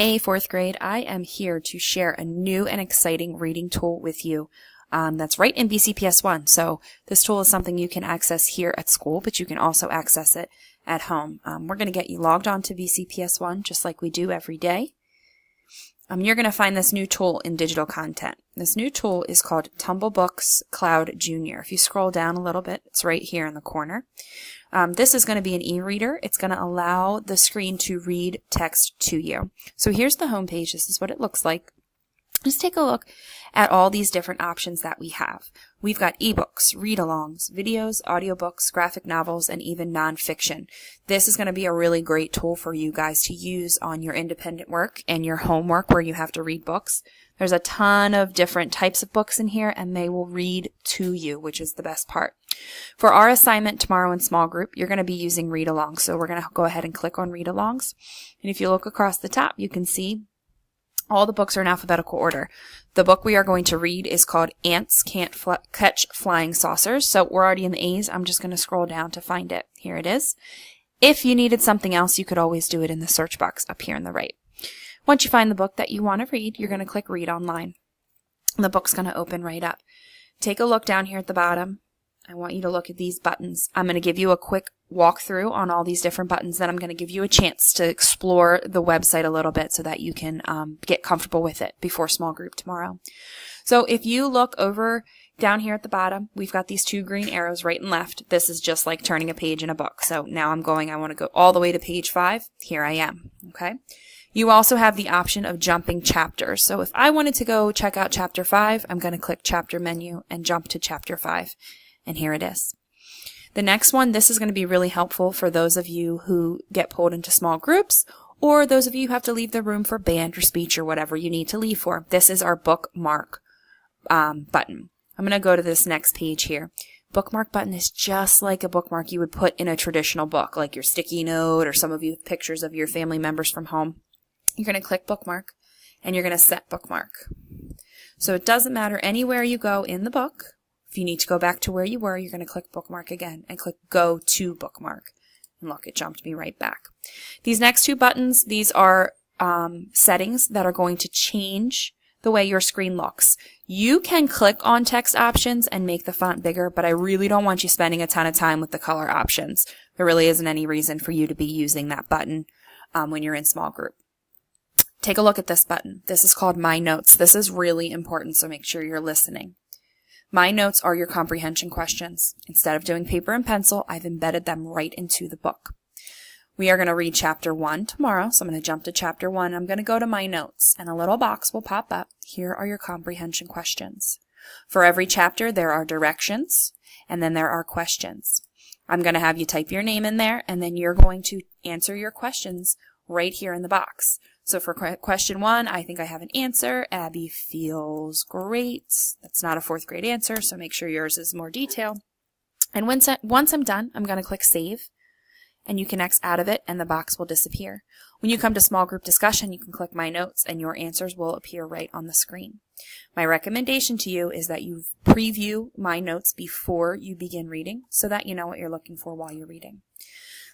Hey, fourth grade, I am here to share a new and exciting reading tool with you that's right in BCPS 1. So this tool is something you can access here at school, but you can also access it at home. We're going to get you logged on to BCPS 1 just like we do every day. You're going to find this new tool in digital content. This new tool is called Tumble Books Cloud Junior. If you scroll down a little bit, it's right here in the corner. This is going to be an e-reader. It's going to allow the screen to read text to you. So here's the home page. This is what it looks like. Just take a look at all these different options that we have. We've got ebooks, read-alongs, videos, audiobooks, graphic novels, and even nonfiction. This is going to be a really great tool for you guys to use on your independent work and your homework where you have to read books. There's a ton of different types of books in here, and they will read to you, which is the best part. For our assignment tomorrow in small group, you're going to be using read-alongs. So we're going to go ahead and click on read-alongs. And if you look across the top, you can see all the books are in alphabetical order. The book we are going to read is called Ants Can't Catch Flying Saucers. So we're already in the A's. I'm just going to scroll down to find it. Here it is. If you needed something else, you could always do it in the search box up here on the right. Once you find the book that you want to read, you're going to click Read Online. The book's going to open right up. Take a look down here at the bottom. I want you to look at these buttons. I'm going to give you a quick walkthrough on all these different buttons. Then I'm going to give you a chance to explore the website a little bit so that you can get comfortable with it before small group tomorrow. So if you look over down here at the bottom, we've got these two green arrows right and left. This is just like turning a page in a book. So now I want to go all the way to page 5. Here I am. Okay. You also have the option of jumping chapters. So if I wanted to go check out chapter 5, I'm going to click chapter menu and jump to chapter 5. And here it is. The next one, this is going to be really helpful for those of you who get pulled into small groups or those of you who have to leave the room for band or speech or whatever you need to leave for. This is our bookmark button. I'm going to go to this next page here. Bookmark button is just like a bookmark you would put in a traditional book, like your sticky note or some of you have pictures of your family members from home. You're going to click bookmark and you're going to set bookmark. So it doesn't matter anywhere you go in the book. If you need to go back to where you were, you're going to click bookmark again and click go to bookmark. And look, it jumped me right back. These next two buttons, these are settings that are going to change the way your screen looks. You can click on text options and make the font bigger, but I really don't want you spending a ton of time with the color options. There really isn't any reason for you to be using that button when you're in small group. Take a look at this button. This is called My Notes. This is really important, so make sure you're listening. My notes are your comprehension questions. Instead of doing paper and pencil, I've embedded them right into the book. We are going to read chapter 1 tomorrow, so I'm going to jump to chapter 1. I'm going to go to My Notes, and a little box will pop up. Here are your comprehension questions. For every chapter, there are directions, and then there are questions. I'm going to have you type your name in there, and then you're going to answer your questions right here in the box. So for question 1, I think I have an answer. Abby feels great. That's not a fourth grade answer, so make sure yours is more detailed. And once I'm done, I'm going to click Save, and you can X out of it, and the box will disappear. When you come to small group discussion, you can click My Notes, and your answers will appear right on the screen. My recommendation to you is that you preview My Notes before you begin reading so that you know what you're looking for while you're reading.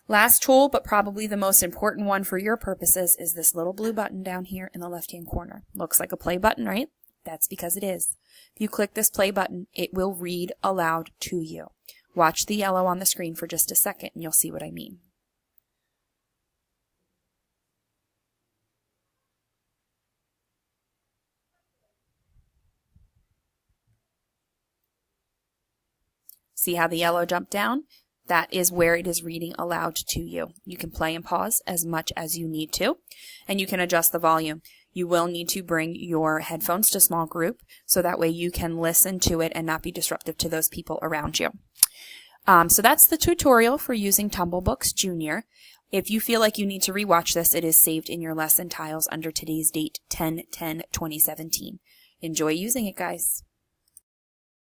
Last tool, but probably the most important one for your purposes, is this little blue button down here in the left-hand corner. Looks like a play button, right? That's because it is. If you click this play button, it will read aloud to you. Watch the yellow on the screen for just a second, and you'll see what I mean. See how the yellow jumped down? That is where it is reading aloud to you. You can play and pause as much as you need to, and you can adjust the volume. You will need to bring your headphones to small group so that way you can listen to it and not be disruptive to those people around you. So that's the tutorial for using Tumble Books Junior. If you feel like you need to rewatch this, it is saved in your lesson tiles under today's date, 10/10/2017. Enjoy using it, guys.